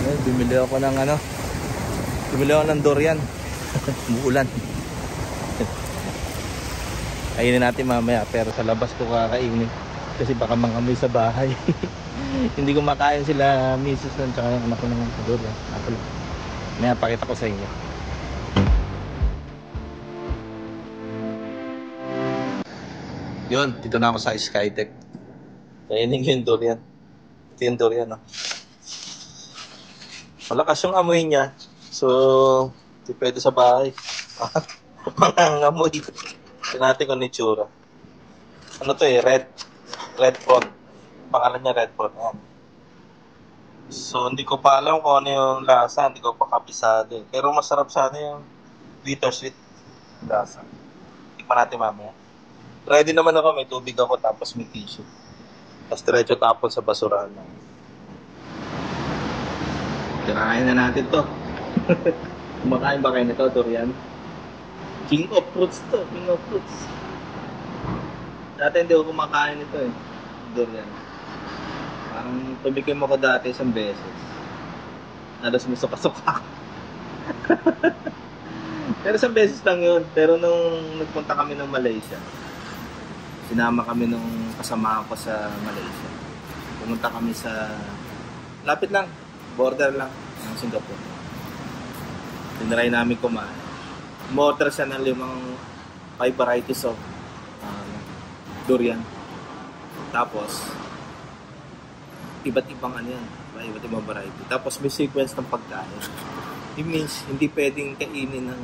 Ayun, bumili ako ng ano. Bumili ako ng durian. Umuulan. Kainin natin mamaya, pero sa labas ko kakainin. Kasi baka mangamoy sa bahay. Hindi ko makain sila misis nun, tsaka yung anak ko ng durian. May pakita ko sa inyo. Yun, dito na ako sa Skytech. Kainin ko yung durian. Ito yung durian, no? Malakas yung amoy niya. So, hindi pwede sa bahay. Mga amoy. Tignan natin kung ano yung tsura. Ano to eh? Red prawn. Pangalan niya red prawn. Ayan. So, hindi ko pa alam kung ano yung lasa. Hindi ko pa kapisado eh. Pero masarap sana yung bittersweet lasa. Tikman natin mamaya. Ready naman ako. May tubig ako tapos may tissue. Tapos diretso tapon sa basurahan na. Tirahin na natin to. Kumakain ba kayo nito, durian? King of fruits to. King of fruits. Dati hindi ako kumakain nito eh. Durian. Parang tumikim ako dati isang beses. Nalas mo suka-suka. Pero isang beses lang yun. Pero nung nagpunta kami ng Malaysia, sinama kami nung kasama ko sa Malaysia. Pumunta kami sa lapit lang, border lang ng Singapore. Tinry namin kumain. Umorder siya ng 5 varieties of durian. Tapos iba't ibang ano yan, iba't ibang variety. Tapos may sequence ng pagkain. It means hindi pwedeng kainin ng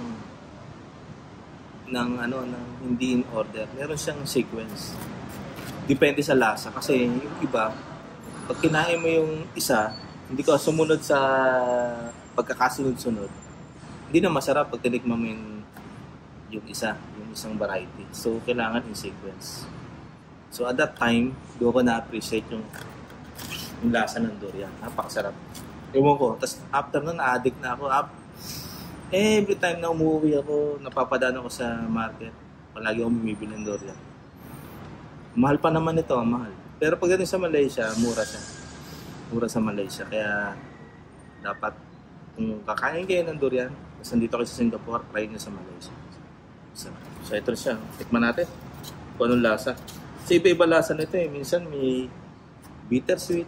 hindi in order. Meron siyang sequence. Depende sa lasa. Kasi yung iba, pag kinain mo yung isa, hindi ka sumunod sa pagkakasunod-sunod. Hindi na masarap pag tinikman mo yung isang variety. So, kailangan in sequence. So, at that time, doon ko na-appreciate yung lasa ng durian. Napakasarap. Ewan ko. Tapos, after nun, na-addict na ako. Every time na umuwi ako, napapadaan ako sa market. Palagi ako bumibili ng durian. Mahal pa naman ito, mahal. Pero pag ganun sa Malaysia, mura siya. Mura sa Malaysia. Kaya dapat kung kakain kayo ng durian, tapos nandito kayo sa Singapore, try nyo sa Malaysia. So ito siya. Tikman natin kung anong lasa. Kasi iba-iba lasa nito eh. Minsan may bittersweet,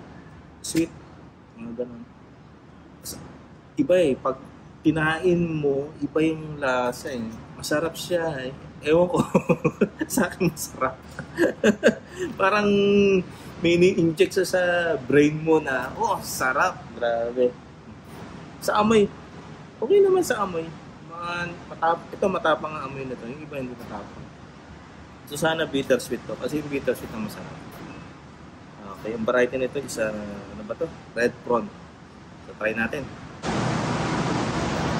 sweet, mga ganun. Iba eh. Pag kinain mo, iba yung lasa eh. Masarap siya eh. Ewan ko. Sa akin masarap. Parang may ni-inject sa brain mo na, oh, sarap. Grabe. Sa amoy. Okay naman sa amoy. Ito matapang ang amoy na to. Yung iba hindi matapang. So sana bittersweet to. Kasi yung bittersweet ang masarap. Okay, yung variety nito isa, ano ba to? Red prawn. So try natin.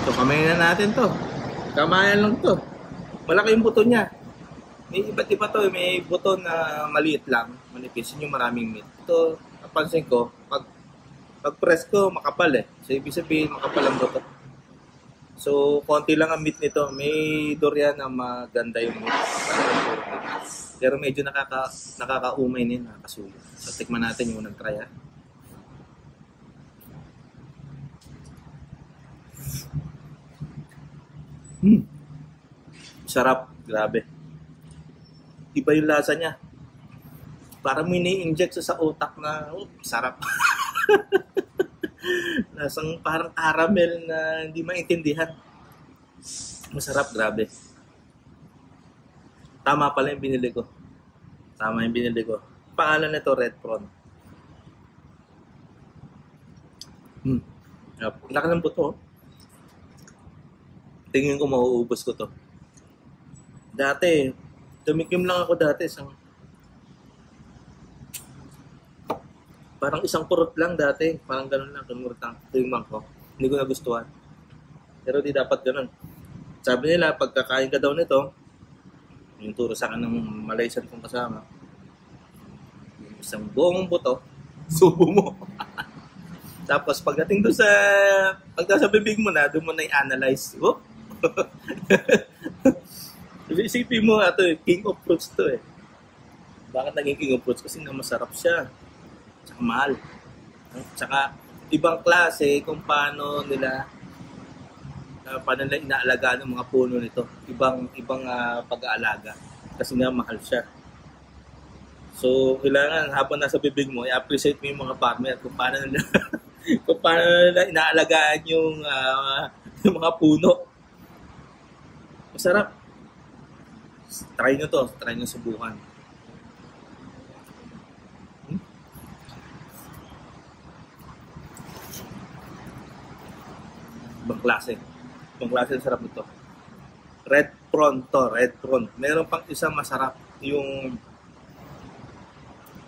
So, kamayin na natin to. Kamayan lang to. Malaki yung buto niya. May iba't iba to. May buto na maliit lang. Manipis. Yun yung maraming meat. Ito, napansin ko, pag press ko, makapal eh. So, ibig sabihin, makapal ang buto. So, konti lang ang meat nito. May durian na maganda yung meat. Pero medyo nakakaumay din, nakakasulo. So, tikman natin yung unang try ha. Sarap, grabe. Iba yung lasa niya. Parang may ni-inject sa utak na, sarap. Lasang parang caramel na hindi maintindihan. Masarap, grabe. Tama pala yung binili ko. Pangalan nito, red prawn. Laki ng buto. Tingin ko mauubos ko to. Dati, tumikim lang ako dati sa parang isang kurot lang dati. Parang ganun lang, tingnan ko. Hindi ko nagustuhan. Pero di dapat ganun. Sabi nila, pagkakain ka daw nito, yung turo sa akin ng Malaysian kong kasama, yung isang buong buto, subo mo. Tapos pagdating doon sa bibig mo na, doon mo na i-analyze. Oh? Isipin mo nga ito, king of fruits to eh. Bakit naging king of fruits? Kasi nga masarap siya. Tsaka mahal. Tsaka ibang klase kung paano nila inaalagaan ng mga puno nito. Ibang pag-aalaga kasi nga mahal siya. So, kailangan habang nasa bibig mo, i-appreciate mo yung mga farmer kung paano nila kung paano nila inaalagaan yung mga puno. Masarap. Try nyo subukan. Ibang klase ang sarap nito. Red prawn. Meron pang isang masarap, yung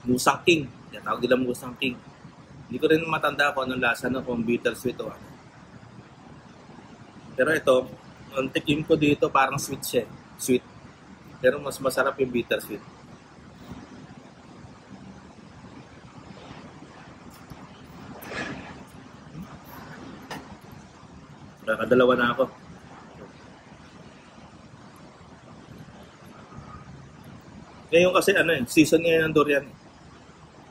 Musang King. Yan, tawag nila Musang King. Hindi ko rin matanda kung anong lasa na, kung bittersweet o ano. Pero ito, ang tikim ko dito, parang sweet siya. Sweet. Pero mas masarap yung bittersweet. Nakadalawa na ako. Ngayon kasi season ngayon ng durian.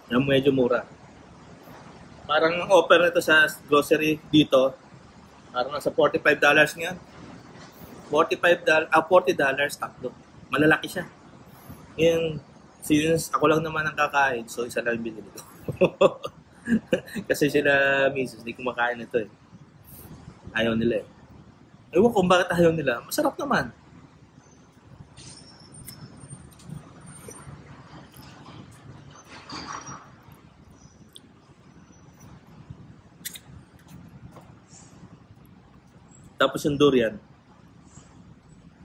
Yung medyo mura. Parang offer nito sa grocery dito, parang nasa $45 ngayon. $40 tatlo. Malalaki siya. Yung since ako lang naman ang kakain, so isa lang yung binili ko. Kasi sila misis, hindi kumakain ito eh. Ayaw nila eh. Ewan kung bakit ayaw nila. Masarap naman. Tapos yung durian,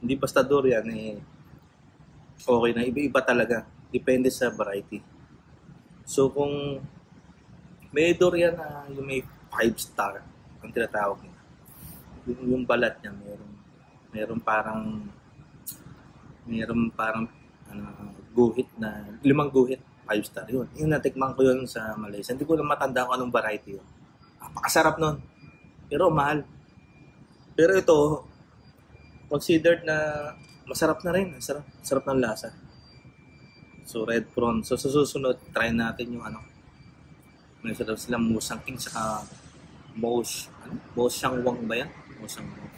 hindi basta durian eh, okay na, iba-iba talaga. Depende sa variety. So kung may durian na yung may 5 star, ang tinatawag nila, yung balat niya, meron parang guhit na, 5 guhit, 5 star yun. Yung natikman ko yun sa Malaysia. Hindi ko lang matanda kung anong variety yun. Napakasarap nun. Pero mahal. Pero ito, considered na masarap na rin. Sarap ng lasa. So, red prawn. So, sa susunod, try natin yung may sarap silang Musang King saka Mo Shanwang ba yan? Mo Shanwang.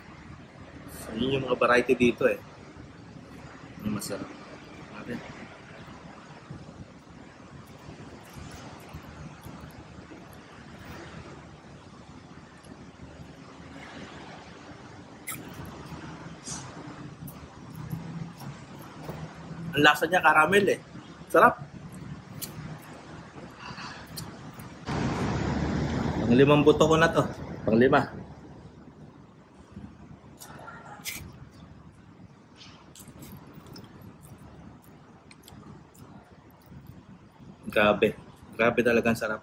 So, yun yung mga variety dito eh. Yung masarap. Okay. Ang lasa niya caramel eh. Sarap. Pang-5 buto ko na to. Pang-5. Grabe. Grabe talaga ang sarap.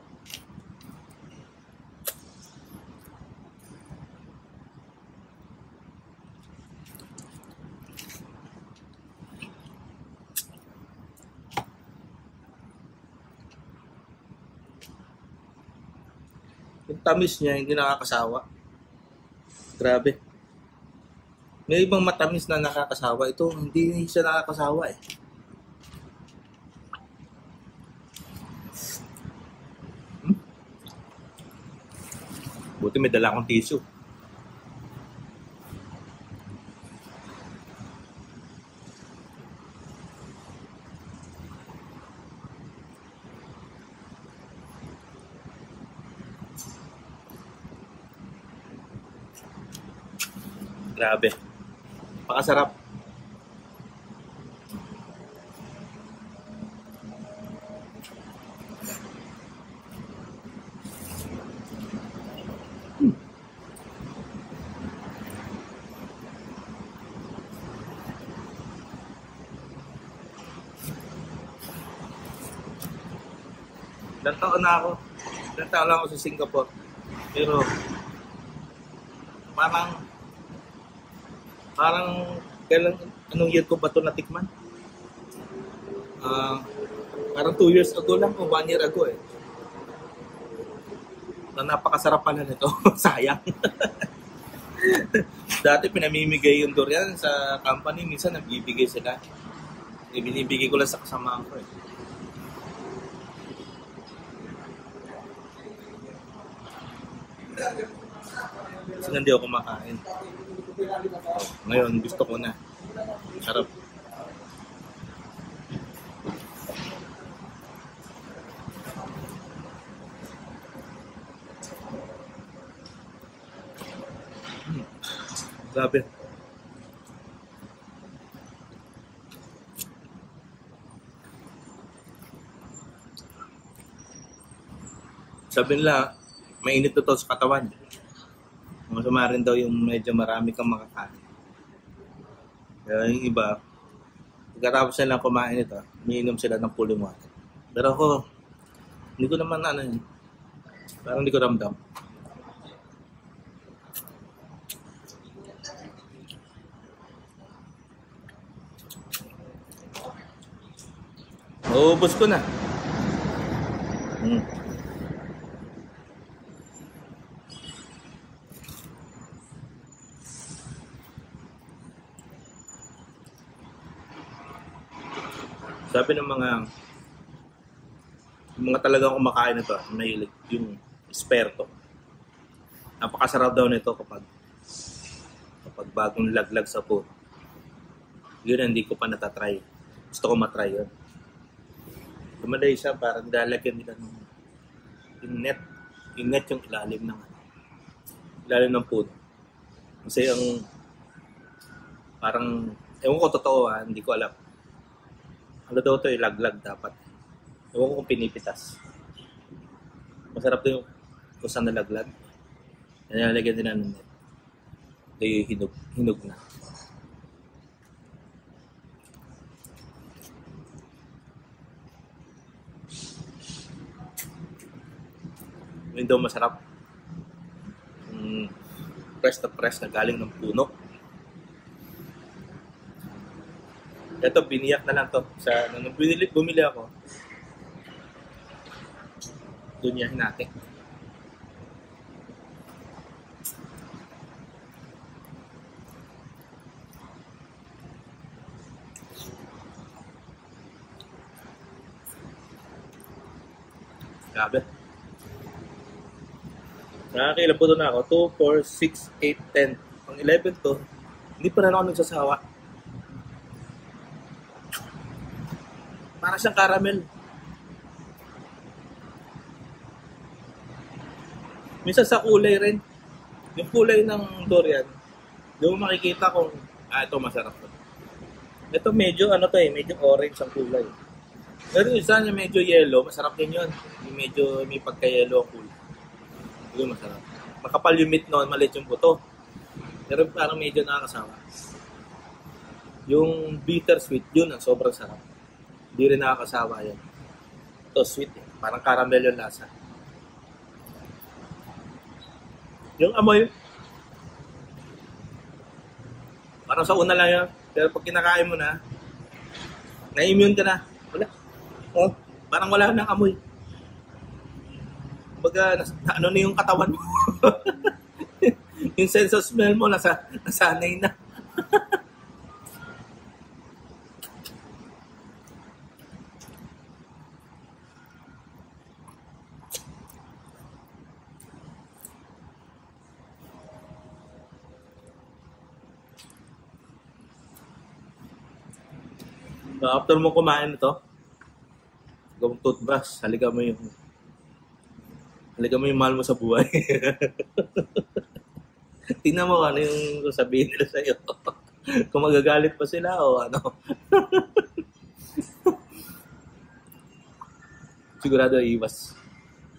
Yung tamis niya, hindi nakakasawa. Grabe. May ibang matamis na nakakasawa. Ito, hindi siya nakakasawa eh. Buti may dala akong tissue. Grabe. Pakasarap. Ilang taon na ako. Ilang taon lang ako sa Singapore. Pero parang anong year ko ba ito natikman? Parang 2 years ago lang o 1 year ago eh. Napakasarap pala nito. Sayang. Dati pinamimigay yung durian sa company. Minsan nagbibigay sila. Binibigay ko lang sa kasama ko eh. Kasi hindi ako kumakain. Ngayon, gusto ko na. Sarap. Grabe. Sabi nila, mainit to sa katawan. Masama rin daw yung medyo marami kang makakain. Kaya yung iba, pagkatapos nilang kumain ito, umiinom sila ng cooling water. Pero ako, hindi ko naman parang hindi ko ramdam. Ubus ko na. Sabi ng mga talagang kumakain nito, mahilig yung esperto. Napakasarap daw nito kapag bagong laglag sa po. Yun hindi ko pa natatry. Gusto ko matry yun. Sa Malaysia, parang lalagyan nila yung net yung ilalim ng puno. Kasi ang parang, ewan ko totoo hindi ko alam. Ano daw ito, ilaglag dapat. Ewan ko kung pinipitas. Masarap daw yung kung saan nalaglag. Nilalagyan din ng net. Ito yung hinog na. Yun daw masarap. Press na press na galing ng puno. Ito, biniyak na lang to. Nung bumili ako, doon yan natin. Grabe. Nakakailan po doon ako. 2, 4, 6, 8, 10. Pang 11 to, hindi pa rin ako nagsasawa. Para siyang caramel. Minsan sa kulay rin. Yung kulay ng durian, doon mo makikita kung, ito masarap to. Ito medyo, medyo orange ang kulay. Pero yung isa niya medyo yellow, masarap din yun. Yung medyo may pagka-yellow ang kulay. Yun masarap. Makapal yung meat noon, maliit yung buto. Pero parang medyo nakakasawa. Yung bittersweet, yun ang sobrang sarap. Hindi rin nakakasawa yan. Ito sweet Parang caramel yung lasa. Yung amoy, parang sa una lang yan. Pero pag kinakain mo na, na-immune ka na. Wala. Parang wala nang amoy. Baga, ano na yung katawan mo. Yung sense of smell mo, nasanay na. So, after mo kumain ito, gawang toothbrush, halika mo yung mahal mo sa buhay. Tingnan mo ano yung sabihin nila sa'yo. Kung magagalit pa sila o ano. Sigurado iiwas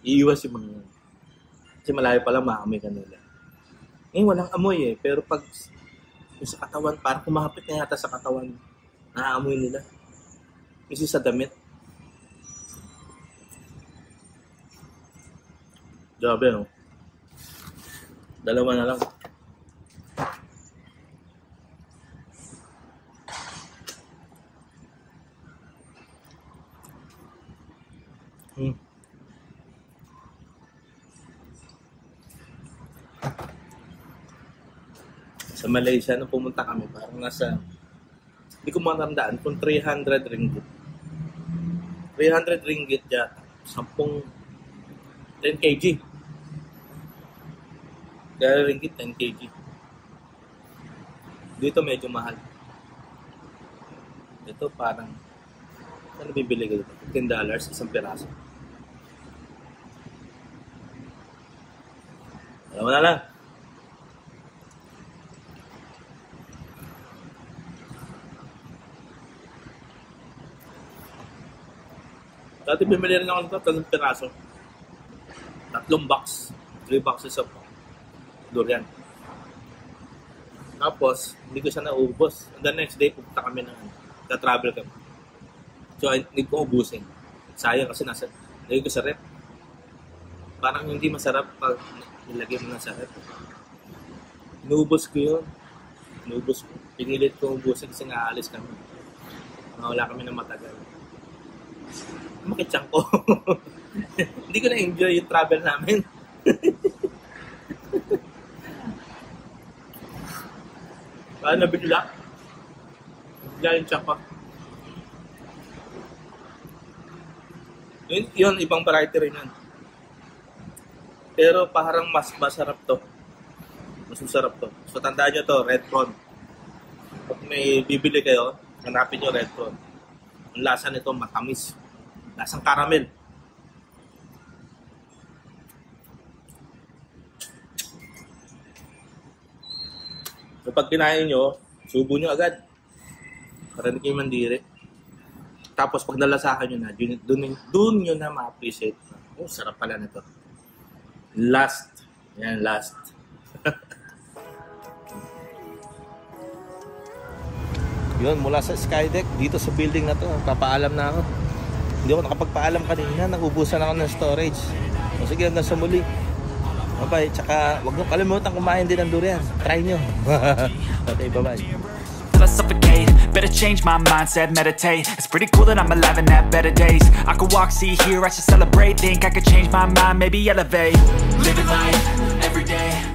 yung mga kasi malayo pa lang maamoy ka nila. Ngayon walang amoy pero pag yung sa katawan, parang kumahapit na yata sa katawan, naaamoy nila. Kasi sa damit. Grabe, no? Dalawa na lang. Sa Malaysia, nung pumunta kami, parang nasa, hindi ko matandaan kung 300 ringgit. 300 ringgit yata. 10 kg. Kaya ringgit 10 kg. Dito medyo mahal. Ito parang, ano bibili ko dito? $15, isang piraso. Alam mo na lang. Dati bumili rin ako nito, 3 piraso. 3 box. 3 boxes of durian. Tapos, hindi ko siya naubos. And the next day, pupunta kami ng travel kami. So, hindi ko ubusin. Sayang kasi nilagay ko sa rep. Parang hindi masarap pag nilagay mo na sa rep. Inubos ko yun. Inubos ko. Pinilit ko ubusin kasi nga alis kami. Wala kami ng matagal. Makitsang ko. Hindi ko na-enjoy yung travel namin. Kaya nabigla. Bigla yung tiyak pa. Yun, ibang variety rin yun. Pero parang mas masarap to. Mas masarap to. So tandaan nyo to, red prawn. Pag may bibili kayo, hanapin nyo red prawn. Ang lasa nito matamis. Lasang caramel. Kapag kinain nyo, subo nyo agad. Para hindi kayo mandiri. Tapos pag nalasahan nyo na, dun nyo na ma-appreciate. Oh, sarap pala nito. Last. Yan, last. Yun, mula sa Skydeck, dito sa building na to, papaalam na ako. Hindi ako nakapagpaalam kanina, naubusan ako ng storage. O sige, hanggang sa muli. Bye-bye. Tsaka, huwag nyo kalimutan kumain din ng durian. Try nyo. Okay, bye-bye. I suffocate, better change my mindset, meditate. It's pretty cool that I'm alive and have better days. I could walk, see, hear, I should celebrate. Think I could change my mind, maybe elevate. Living life, every day